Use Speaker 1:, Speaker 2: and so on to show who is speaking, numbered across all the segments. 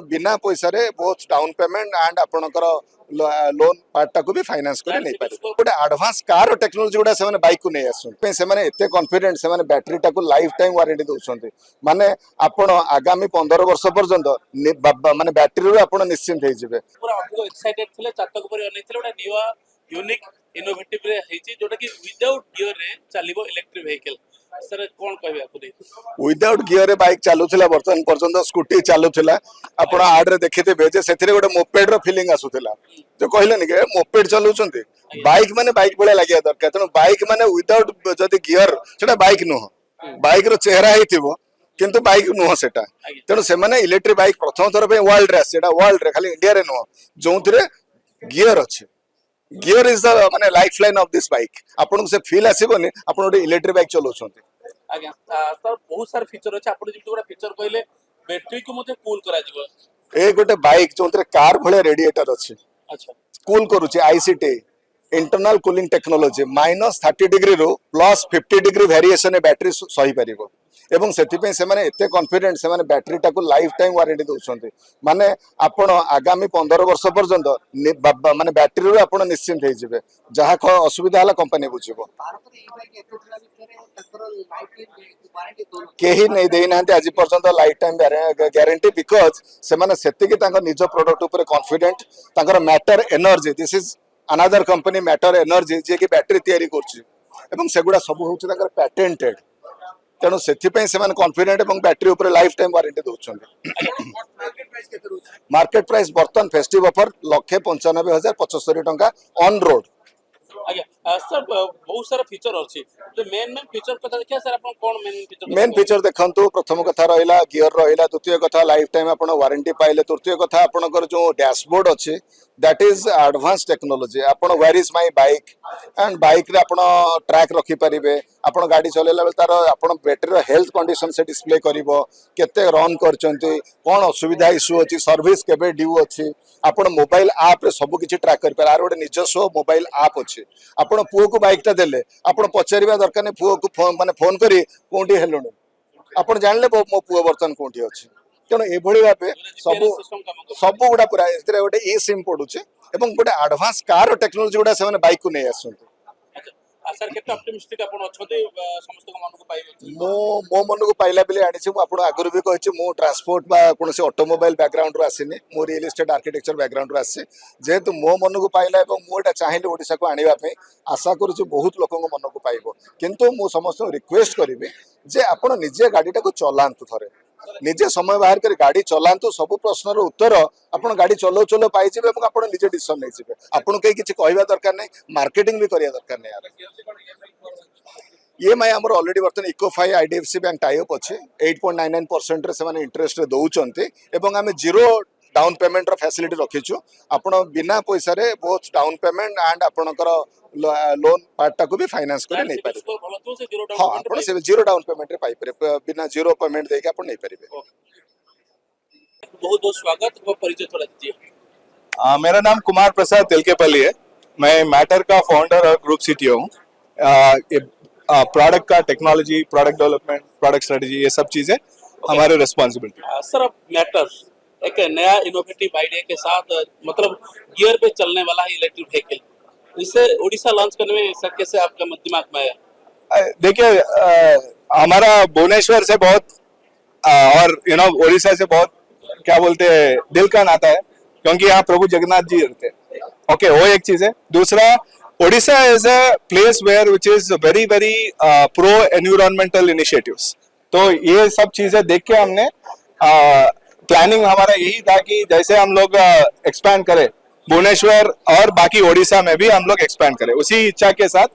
Speaker 1: बिना पैसा रे बहुत डाउन पेमेंट एंड आपणकर लोन पार्टा को भी फाइनेंस करे नहीं पारे गोटे एडवांस कार टेक्नोलॉजी गुडा से बाइक को नहीं आसुन से एते कॉन्फिडेंट से बैटरी टाको लाइफ टाइम वारंटी दउछन्ते माने आपण आगामी 15 वर्ष पर्यंत माने बैटरी रो आपण निश्चिंत हे जिवे
Speaker 2: पूरा अधिक एक्साइटेड थिले चातक पर अनेथिले गोटे न्यू यूनिक इनोवेटिव रे हेची जोटा कि विदाउट गियर रे चलिबो इलेक्ट्रिक व्हीकल सर कोन कहबे आपको दे
Speaker 1: विदाउट गियर रे बाइक चालुथिला वर्तमान पर्यंत स्कूटी चालुथिला आपण आड रे देखिते जे सेथिरे गोटे मोपेड रो फीलिंग आसुथिला जो कहलेनी के मोपेड चलुचंती बाइक माने बाइक बळे लागिया दरकार तनो बाइक माने विदाउट जदी गियर सेटा बाइक नो बाइक रो चेहरा हिथिबो किंतु बाइक नुह सेटा तेणु से माने इलेक्ट्रिक बाइक प्रथम थर पे वर्ल्ड रे सेटा वर्ल्ड रे खाली इंडिया रे नुह जोंथिरे गियर अछि गियर इज द माने life line of this bike आपन से फील आसीबोनी आपन ओटे इलेक्ट्रिक बाइक चलोछंती
Speaker 2: आज्ञा सर बहुत सारे फीचर अछि आपन जेति गोटा फीचर कहले बैटरी को मते कूल करा जिवो
Speaker 1: ए गोटे बाइक जोंथिरे कार भले रेडिएटर अछि
Speaker 2: अच्छा
Speaker 1: कूल करूची ICT internal cooling technology -30 degree रो +50 डिग्री वेरिएशन ए बैटरी सही परिबो एवं सेतिपे से माने एते कॉन्फिडेंट से माने बैटरी टाको लाइफ टाइम वारंटी दउछन्ते माने आपण आगामी 15 वर्ष पर्यंत माने बैटरी रो आपण निश्चिंत हे जिवे जहा असुविधा हला कंपनी बुझिबो केही नहीं देइनांते आज पर्यंत लाइफ टाइम गारंटी बिकॉज से माने सेतिकी तांको निज प्रोडक्ट ऊपर कॉन्फिडेंट तांकर matter energy this is another company matter energy जे कि बैटरी तयारी करछि एवं सेगुडा सब होछि तांकर पेटेंटेड तेणु से कॉन्फिडेंट और बैटरी ऊपर लाइफ टाइम वारंटी दौरान मार्केट प्राइस बर्तमान फेस्टिव ऑफर 1,95,075 टंका ऑन रोड
Speaker 2: आज्ञा सर बहुत सारा फीचर अछि तो मेन फीचर कथा देखिया सर आपण कोन
Speaker 1: मेन फीचर देखंतु प्रथम कथा रहिला गियर रहिला द्वितीय कथा लाइफ टाइम आपण वारंटी पाइले तृतीय कथा आपणकर जो डैशबोर्ड अछि दैट इज एडवांस टेक्नोलॉजी आपण where is my bike and bike रे आपण ट्रैक रखि परिबे आपण गाड़ी चलेला बेल तार आपण बैटरी रो हेल्थ कंडीशन से डिस्प्ले करिवो केते रन करचंती कोन असुविधा इशू अछि सर्विस केबे ड्यू अछि आपण मोबाइल ऐप रे सब किछि ट्रैक करि पार गोटे निजस्व मोबाइल ऐप अछि आपण पुओ को बाइक ता देले आपण पचारिबा दरकार नै पुओ को फोन माने फोन करी कोंडी हेलुनु आपण जानले मो पुओ बर्तन कोंडी अछि तेणु एभली भाबे सब गुडा पूरा एतरे गोटे ई सिम पडुचे एवं गोटे एडवांस कार टेक्नोलॉजी गुडा से बाइक को नै आसुंते
Speaker 2: सर केते ऑप्टिमिस्टिक आपण अछते समस्त को मन को पाइबे
Speaker 1: मो मन को पाइला बेले आनी छी आपण आगुर भी कहछि मो ट्रांसपोर्ट बा कोनसे ऑटोमोबाइल बैकग्राउंड रो आसीनी मो रियल एस्टेट आर्किटेक्चर बैकग्राउंड रो आसी जेतु मो मन को पाइला एवं मोटा चाहिले ओडिसा को आनिबा पे आशा करू छी बहुत लोक मन को पाइबो किंतु मो समस्त रिक्वेस्ट करिवे जे आपण निजे गाडीटा को चलांतु थरे निजे समय बाहर कर गाड़ी चलांतु सब प्रश्न उत्तर आपण गाड़ी चलो चलो पाई जिवे एवं आपण निजे डिसीजन नै जिवे आपण कई किछि कहबा दरकार नै मार्केटिंग भी करिया दरकार नै यार ईएमआई हमर ऑलरेडी वर्तन इकोफाई आईडीएफसी बैंक टाई अप अछि 8.99% रे से माने इंटरेस्ट रे दउचंते एवं हमें जीरो डाउन पेमेंट रो फैसिलिटी रखिछु आपण बिना पैसा रे बहुत डाउन पेमेंट एंड आपणकर लोन पार्टा को भी फाइनेंस करे नहीं पारे हां आपण से जीरो डाउन पेमेंट रे पाई पारे बिना जीरो पेमेंट देके आपण नहीं पारिबे
Speaker 2: बहुत बहुत स्वागत और परिचय थोड़ा दीजिए
Speaker 3: मेरा नाम कुमार प्रसाद तिलकेपल्ली है मैं मैटर का फाउंडर और ग्रुप सीटीओ हूँ प्रोडक्ट का technology product development product strategy ये सब चीजें हमारे रिस्पांसिबिलिटी
Speaker 2: सर अब मैटर एक नया इनोवेटिव आइडिया के साथ मतलब गियर पे चलने वाला है इलेक्ट्रिक व्हीकल इसे ओडिशा लॉन्च करने में सर कैसे आपका दिमाग में आया
Speaker 3: देखिए हमारा भुवनेश्वर से बहुत और ओडिशा से बहुत क्या बोलते हैं दिल का नाता है क्योंकि यहाँ प्रभु जगन्नाथ जी रहते हैं ओके वो एक चीज है दूसरा Odisha is a place where which is very very pro environmental initiatives तो ये सब चीजें देख के हमने प्लानिंग हमारा यही था कि जैसे हम लोग एक्सपैंड करें भुवनेश्वर और बाकी ओडिशा में भी हम लोग एक्सपैंड करें उसी इच्छा के साथ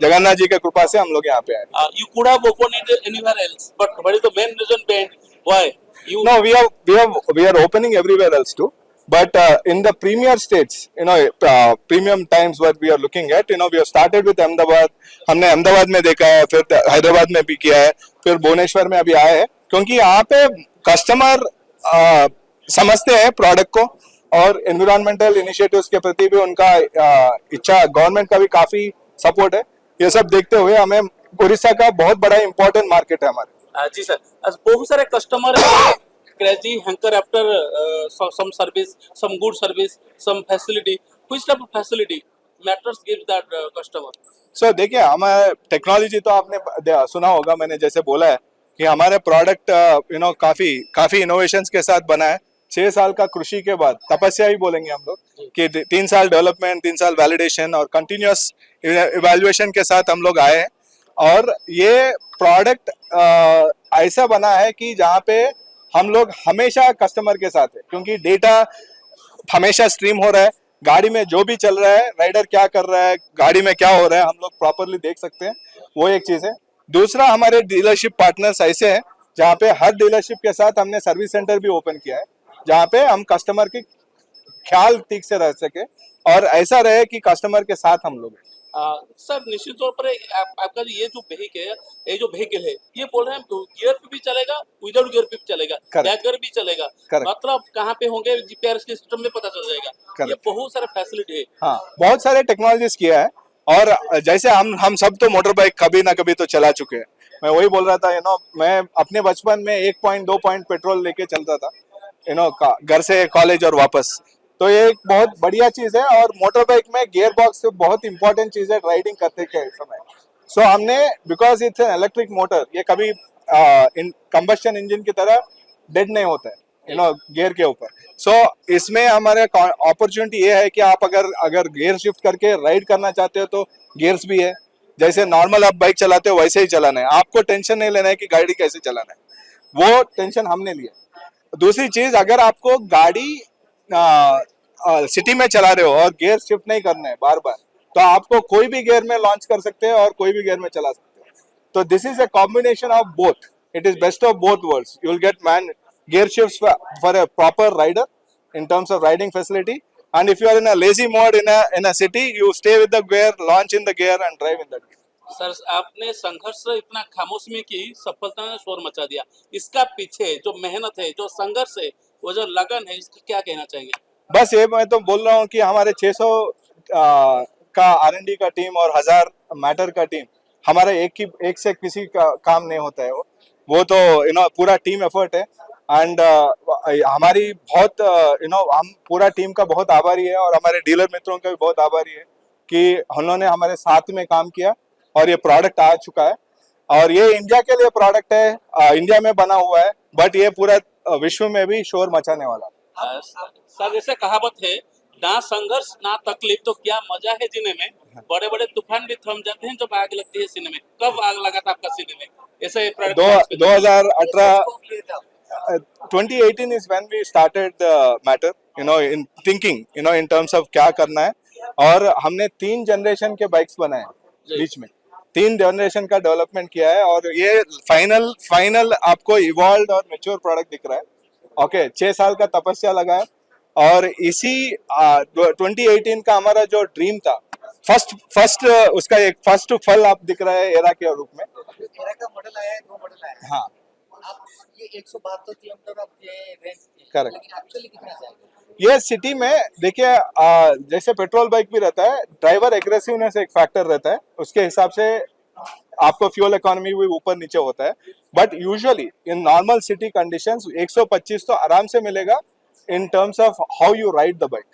Speaker 3: जगन्नाथ जी की कृपा से हम लोग यहाँ पे आए
Speaker 2: you could have opened it anywhere else but what is the main reason behind why you
Speaker 3: no we are opening everywhere else too but in the premier states premium times what we are looking at we have started with Ahmedabad हमने अहमदाबाद में देखा है फिर हैदराबाद में भी किया है फिर भुवनेश्वर में अभी आए हैं क्योंकि यहाँ पे कस्टमर समझते हैं प्रोडक्ट को और एनवायरमेंटल इनिशिएटिव्स के प्रति भी उनका इच्छा गवर्नमेंट का भी काफी सपोर्ट है ये सब देखते हुए हमें उड़ीसा का बहुत बड़ा इंपॉर्टेंट मार्केट है हमारे
Speaker 2: जी सर बहुत सारे customer crazy hanker after some service, some good service, some facility. Which type of facility matters gives that customer?
Speaker 3: सो देखिए, हमारे टेक्नोलॉजी तो आपने सुना होगा, मैंने जैसे बोला है कि हमारे प्रोडक्ट काफी काफी इनोवेशंस के साथ बना है। 6 साल का कृषि के बाद तपस्या ही बोलेंगे हम लोग कि 3 साल डेवलपमेंट, 3 साल वैलिडेशन और कंटिन्यूअस इवैल्यूएशन के साथ हम लोग आए हैं। और ये प्रोडक्ट ऐसा बना है कि जहाँ पे हम लोग हमेशा कस्टमर के साथ है, क्योंकि डेटा हमेशा स्ट्रीम हो रहा है। गाड़ी में जो भी चल रहा है, राइडर क्या कर रहा है, गाड़ी में क्या हो रहा है, हम लोग प्रॉपरली देख सकते हैं। वो एक चीज है। दूसरा, हमारे डीलरशिप पार्टनर्स ऐसे हैं जहाँ पे हर डीलरशिप के साथ हमने सर्विस सेंटर भी ओपन किया है, जहाँ पे हम कस्टमर की ख्याल ठीक से रह सके और ऐसा रहे कि कस्टमर के साथ हम लोग हैं।
Speaker 2: सर निश्चित तौर पर आपका ये जो व्हीकल है ये बोल रहे हैं गियर पे भी चलेगा, विदाउट गियर पे भी चलेगा,
Speaker 3: Correct.
Speaker 2: बैकर भी चलेगा,
Speaker 3: Correct.
Speaker 2: मतलब कहाँ पे होंगे जीपीआरएस के सिस्टम में पता चल जाएगा।
Speaker 3: Correct.
Speaker 2: ये बहुत सारे फैसिलिटी है।
Speaker 3: हाँ, बहुत सारे टेक्नोलॉजीज किया है। और जैसे हम सब तो मोटर बाइक कभी ना कभी तो चला चुके हैं। मैं वही बोल रहा था, मैं अपने बचपन में 1.2 पॉइंट पेट्रोल लेके चलता था, घर से कॉलेज और वापस। तो ये एक बहुत बढ़िया चीज है। और मोटर बाइक में गियर बॉक्स बहुत इंपॉर्टेंट चीज है राइडिंग करते के समय। सो हमने, because it's an electric motor, ये कभी कंबस्शन इंजन की तरह डेड नहीं होता है गियर के ऊपर। सो इसमें हमारे अपॉर्चुनिटी ये है कि आप अगर गियर शिफ्ट करके राइड करना चाहते हो तो गियर्स भी है। जैसे नॉर्मल आप बाइक चलाते हो वैसे ही चलाना है, आपको टेंशन नहीं लेना है कि गाड़ी कैसे चलाना है, वो टेंशन हमने लिया। दूसरी चीज, अगर आपको गाड़ी सिटी में चला रहे हो और गियर शिफ्ट नहीं करना है बार बार, तो आपको कोई भी गियर में लॉन्च कर सकते हैं और कोई भी गियर में चला सकते हैं। तो this is a combination of both, it is best of both worlds. You will get gear shifts for a proper rider in terms of riding facility, and if you are in a lazy mode in a city, you stay with the gear, launch in the gear and drive in that gear.
Speaker 2: Sir आपने संघर्ष इतना खामोश में की, सफलता ने शोर मचा दिया। इसका पीछे जो मेहनत है, जो संघर्ष है, वो जो लगन है, इसका क्या कहना चाहेंगे?
Speaker 3: बस ये मैं तो बोल रहा हूँ कि हमारे 600 का R&D का टीम और 1000 मैटर का टीम, हमारा एक से किसी का काम नहीं होता है। वो तो पूरा टीम एफर्ट है। एंड हमारी बहुत हम पूरा टीम का बहुत आभारी है और हमारे डीलर मित्रों का भी बहुत आभारी है कि उन्होंने हमारे साथ में काम किया और ये प्रोडक्ट आ चुका है। और ये इंडिया के लिए प्रोडक्ट है, इंडिया में बना हुआ है, बट ये पूरा विश्व में भी शोर मचाने वाला है।
Speaker 2: सर जैसे कहावत है, ना संघर्ष ना तकलीफ तो क्या मजा है जीने में, बड़े बड़े तूफान भी थम जाते हैं जब आग लगती है सीने में। कब आग लगा था आपका सीने में? ऐसे
Speaker 3: 2018 2018 is when we started the matter, in thinking, in terms of क्या करना है। और हमने 3 जनरेशन के बाइक्स बनाए बीच में, 3 जनरेशन का डेवलपमेंट किया है और ये फाइनल आपको इवॉल्व और मैच्योर प्रोडक्ट दिख रहा है। ओके, 6 साल का तपस्या लगा है और इसी 2018 का हमारा जो ड्रीम था, फर्स्ट उसका एक फर्स्ट फल आप दिख रहा है एरा के रूप में।
Speaker 4: एरा का मॉडल आया है, 2 मॉडल आया है।
Speaker 3: हाँ,
Speaker 4: आप ये 172 किलोमीटर आप ये रेंज,
Speaker 3: करेक्ट।
Speaker 4: लेकिन एक्चुअली कितना जाएगा?
Speaker 3: ये सिटी में देखिए, जैसे पेट्रोल बाइक भी रहता है, ड्राइवर एग्रेसिवनेस एक फैक्टर रहता है, उसके हिसाब से आपको फ्यूल इकोनॉमी भी ऊपर नीचे होता है। But usually in normal city conditions 125 तो आराम से मिलेगा in terms of how you ride the bike.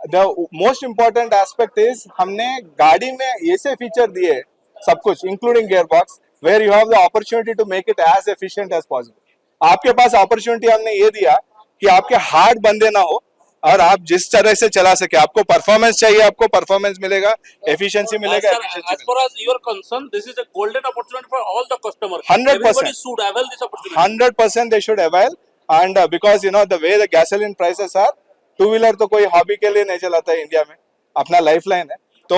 Speaker 3: The most important aspect is, हमने गाड़ी में ऐसे फीचर दिए सब कुछ including gear box, where you have the opportunity to make it as efficient as possible. आपके पास अपॉर्चुनिटी हमने ये दिया कि आपके हाथ बंदे ना हो और आप जिस तरह से चला सके। आपको परफॉर्मेंस चाहिए, आपको परफॉर्मेंस मिलेगा, एफिशिएंसी मिलेगा।
Speaker 2: as far as your concern, this is a golden opportunity for all the customers.
Speaker 3: 100%.
Speaker 2: Everybody should avail this opportunity.
Speaker 3: 100% they should avail, and because the way the gasoline prices are, 2-wheeler तो कोई hobby के लिए नहीं चलाता है India में, अपना lifeline है, तो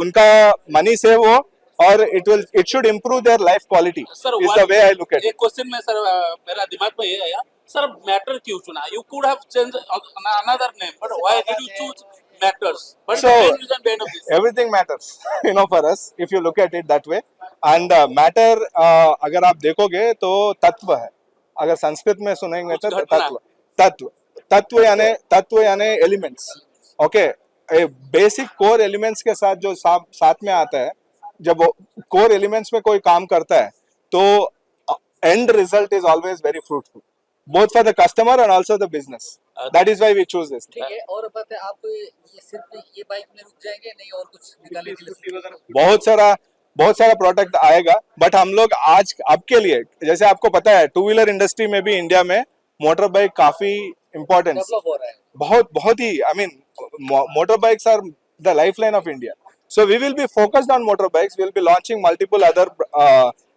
Speaker 3: उनका मनी सेव हो और it should improve their life quality is the way I look at it.
Speaker 2: एक क्वेश्चन में सर मेरा दिमाग में ये आया, सर मैटर क्यों चुना? You could have changed another name, but why did you choose matters? But
Speaker 3: So,
Speaker 2: the main reason behind of this.
Speaker 3: everything matters for us if you look at it that way. And matter अगर आप देखोगे तो तत्व है, अगर संस्कृत में सुनेंगे तो तत्व यानी elements. Okay, basic core elements के साथ जो साथ में आता है, जब कोर एलिमेंट्स में कोई काम करता है तो and result is always very fruitful. both for the customer and also the business. That is why we choose this.
Speaker 4: ठीक है। और बात है, आप ये सिर्फ ये बाइक में रुक जाएंगे, नहीं और कुछ निकालने के लिए?
Speaker 3: बहुत सारा प्रोडक्ट आएगा, बट हम लोग आज अब के लिए, जैसे आपको पता है टू व्हीलर इंडस्ट्री में भी इंडिया में मोटर बाइक काफी इम्पोर्टेंस
Speaker 4: डेवलप हो रहा है।
Speaker 3: बहुत ही, I mean motor bikes are the lifeline of India. So we will be focused on motorbikes. We will be launching multiple other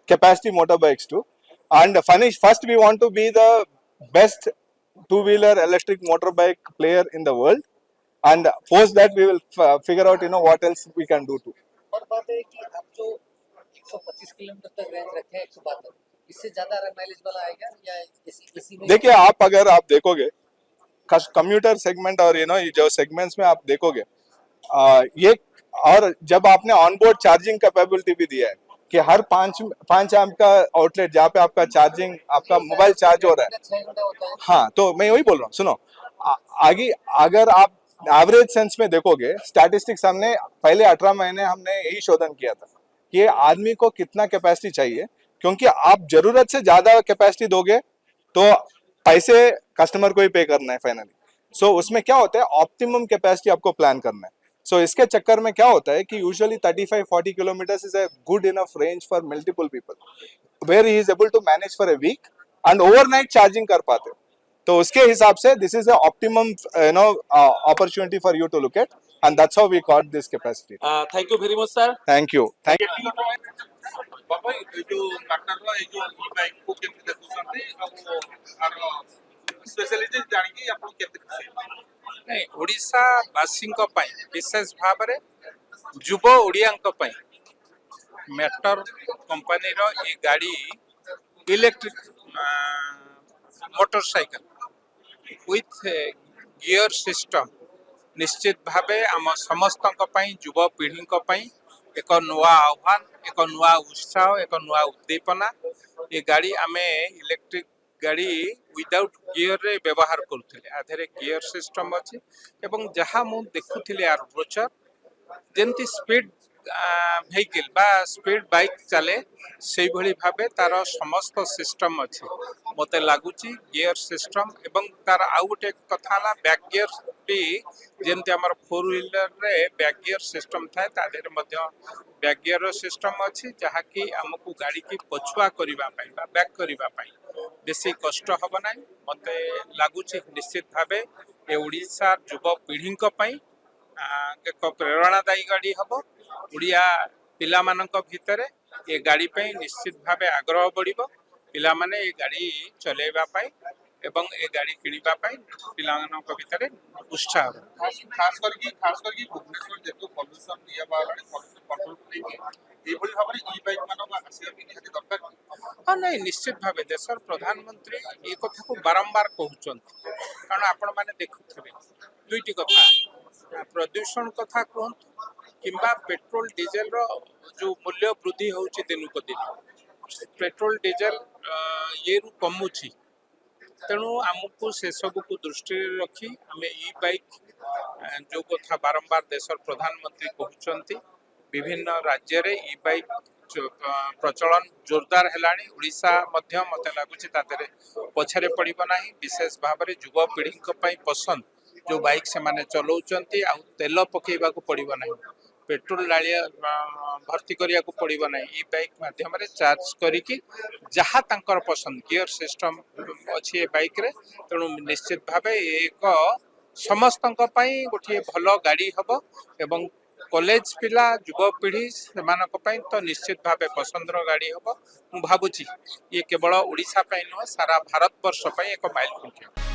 Speaker 3: capacity motorbikes too. And first we want to be the best two-wheeler electric motorbike player in the world. And post that we will figure out, what else we can do too.
Speaker 4: और बात है कि आप जो 125 kilometre तक range रखे हैं 172, इससे ज्यादा माइलेज वाला आएगा या इसी में?
Speaker 3: देखिए, अगर आप देखोगे कम्यूटर सेगमेंट और ये जो सेगमेंट्स में आप देखोगे, ये, और जब आपने ऑन बोर्ड चार्जिंग कैपेबिलिटी भी दिया है कि हर 5 एम्प का आउटलेट जहाँ पे आपका चार्जिंग, आपका मोबाइल चार्ज हो रहा है.
Speaker 4: 6 घंटा होता है।
Speaker 3: हाँ, तो मैं वही बोल रहा हूँ, सुनो, आगे अगर आप एवरेज सेंस में देखोगे, स्टैटिस्टिक्स हमने पहले 18 महीने हमने यही शोधन किया था कि आदमी को कितना कैपेसिटी चाहिए, क्योंकि आप जरूरत से ज्यादा कैपेसिटी दोगे तो पैसे कस्टमर को ही पे करना है फाइनली. सो उसमें क्या होता है, ऑप्टिमम कैपेसिटी आपको प्लान करना है. सो इसके चक्कर में क्या होता है कि usually 35-40 kilometers is a good enough range for multiple people, where he is able to manage for a weekend overnight charging कर पाते हो. तो उसके हिसाब से this is a optimum opportunity for you to look at, and that's how we got this capacity.
Speaker 2: Thank you very much sir.
Speaker 3: Thank you.
Speaker 5: बाबा ये जो ट्रैक्टर ये जो ई बाइक को केमती देखुछन्ती और स्पेशलिटी जानि कि आपन केते खुशी?
Speaker 6: नहीं, ओडिशा वासींको पई विशेष भाव रे युव ओडियांको पई मेटर कंपनी रो ये गाड़ी electric motorcycle with gear system निश्चित भावे आम समस्तंको पई युव पीढ़ींको पई एक नुआ आह्वान, एक नुआ उत्साह, एक नुआ उद्दीपना. ये गाड़ी आमे इलेक्ट्रिक गाड़ी विदाउट गियर रे व्यवहार करुथिले. आधेरे गियर सिस्टम अछि एवं जहाँ मु देखुथिले आर ब्रोचर जेंति स्पीड व्हीकल बा स्पीड बाइक चले से भली भाबे तार समस्त सिस्टम अछि. मते लागुची गियर सिस्टम एवं तार आउ गोटे कथा ला बैक गियर भी जेंति हमर 4 व्हीलर रे बैक गियर सिस्टम थाए तादेर मध्य बैक गियर सिस्टम अछि जहा कि हमकु गाड़ी की पछुआ करिबा पई बा बैक करिबा पई बेसी कष्ट हबो नै. मते लागुची निश्चित भाबे ए ओडिसा युवा पीढ़ींको पई एक प्रेरणादायी गाड़ी हबो. ओडिया पिला मानक भितरे ये गाड़ी पे निश्चित भावे आग्रह बढ़िबो. पिला माने ये गाड़ी चलेबा पई एवं ए गाड़ी किनिबा पई पिला मानक भितरे उत्साह.
Speaker 5: खास करके भुवनेश्वर जेतु पॉल्यूशन ये बारे पॉल्यूशन कंट्रोल को लेके ए भली भाबरे ई बाइक मानक आसिया भी निहाती दरकार.
Speaker 6: हाँ, नहीं, निश्चित भावे देशर प्रधानमंत्री ये कथा को बारंबार कहउछन्ति. कारण आपण माने देखुथिबे दुईटी कथा, प्रदूषण कथा कहंतु किंबा पेट्रोल डीजेल रो जो मूल्य वृद्धि होउची दिनको दिन, पेट्रोल डीजेल ये रु कमुची. तेणु आमको से सब को दृष्टि रखी आम ई बाइक जो कथा बारंबार देशर प्रधानमंत्री कहउछन्ति विभिन्न राज्य रे ई बाइक प्रचलन जोरदार हेलाणी. ओडिशा मध्य मते लागुची तातेरे पछरे पड़िबो नाही. विशेष भाव रे युवा पीढ़ी को पई पसंद जो बाइक से माने चलाउछन्ति आ तेल पकेइबा को पड़िबो नाही, पेट्रोल डालिया भर्ती करिया को पड़िबो नाही. ई बाइक माध्यम रे चार्ज करिकी जहाँ तांकर पसंद गियर सिस्टम अछि ए बाइक रे. तेणु निश्चित भावे एक समस्तंक पई गोटे भलो गाड़ी हबो एवं कॉलेज पिला युवा पीढ़ी सेमानक पई तो निश्चित भावे पसंदर गाड़ी हबो. मु भाबुची ये केवल ओडिशा पई न सारा भारत वर्ष पई एक माइल खुंटिया.